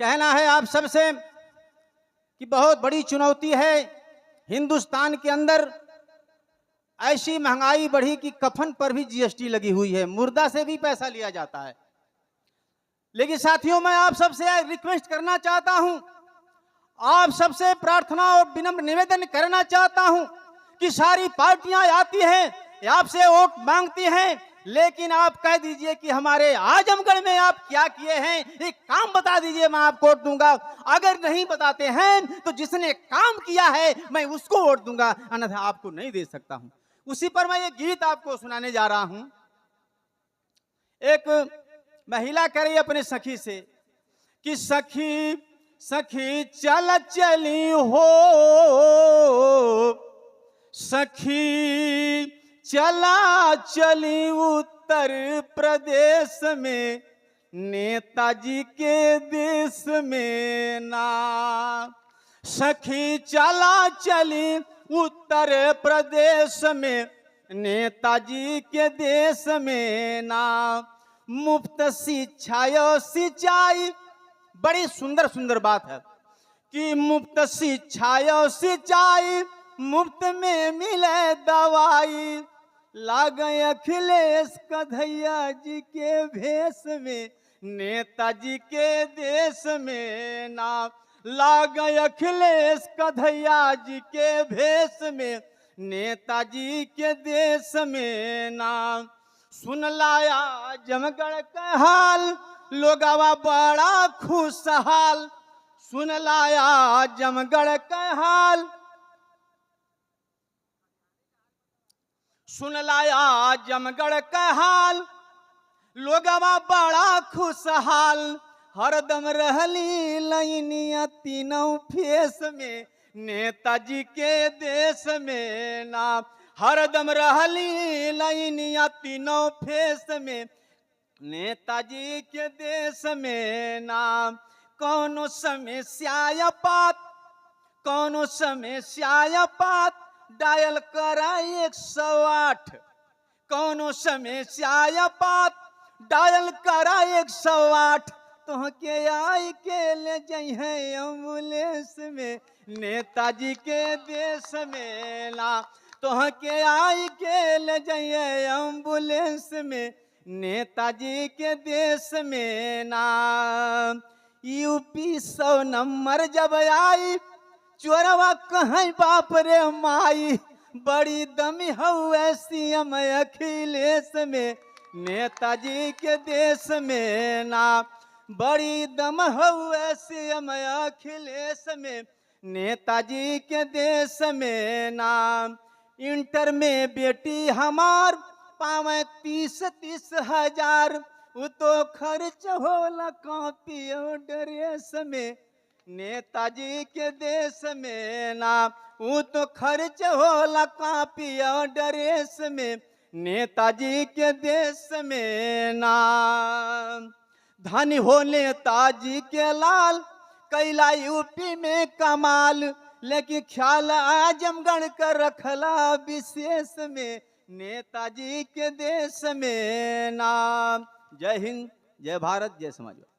कहना है आप सबसे कि बहुत बड़ी चुनौती है हिंदुस्तान के अंदर। ऐसी महंगाई बढ़ी कि कफन पर भी जीएसटी लगी हुई है, मुर्दा से भी पैसा लिया जाता है। लेकिन साथियों, मैं आप सबसे रिक्वेस्ट करना चाहता हूं, आप सबसे प्रार्थना और विनम्र निवेदन करना चाहता हूं कि सारी पार्टियां आती हैं, आपसे वोट मांगती हैं, लेकिन आप कह दीजिए कि हमारे आजमगढ़ में आप क्या किए हैं, एक काम बता दीजिए, मैं आपको वोट दूंगा। अगर नहीं बताते हैं तो जिसने काम किया है मैं उसको वोट दूंगा, अन्यथा आपको नहीं दे सकता हूं। उसी पर मैं ये गीत आपको सुनाने जा रहा हूं। एक महिला कह रही है अपने सखी से कि सखी सखी चल चली हो, सखी चला चली उत्तर प्रदेश में, नेताजी के देश में ना। सखी चला चली उत्तर प्रदेश में, नेताजी के देश में ना। मुफ्त शिक्षा और सिंचाई, बड़ी सुंदर सुंदर बात है कि मुफ्त शिक्षा और सिंचाई, मुफ्त में मिले दवाई। लागे अखिलेश कन्हैया जी के भेष में, नेताजी के देश में ना। लागे अखिलेश कन्हैया जी के भेष में, नेताजी के देश में ना। सुन लाया जमगढ़ का हाल, लोगवा बड़ा खुशहाल। सुन लाया जमगढ़ का हाल, सुन लाया जमगढ़ का हाल, लोगवा बड़ा खुशहाल। हरदम रहली लाइनिया तीनों फेस में, नेताजी के देश में ना। हरदम रहली लाइनिया तीनों फेस में, नेताजी के देश में ना। कौनो समस्या पात, कौनो समस्या पात, डायल करा 108। कौनो समस्या पात, डायल करा 108। तो के आई के ले जाइए एम्बुलेंस में, नेताजी के देश में ना। तो के आई के ले जाइए एम्बुलेंस में, नेताजी के देश में ना। यूपी 100 नंबर जब आई, चोरवा कहीं बाप रे माई। बड़ी दमी हुए सीएम अखिलेश में, नेताजी के देश में ना। बड़ी दम हुए सीएम अखिलेश में, नेताजी के देश में ना। इंटर में बेटी हमार पावे 30-30 हजार, वो तो खर्च होला कॉपी और ड्रेस में, नेताजी के देश में ना। वो तो खर्च होला कॉपी और ड्रेस में, नेताजी के देश में ना। धनी हो नेताजी के लाल, कैला यूपी में कमाल। लेकिन ख्याल आजमगढ़ का रखला विशेष में, नेताजी के देश में ना। जय हिंद, जय भारत, जय समाजवादी।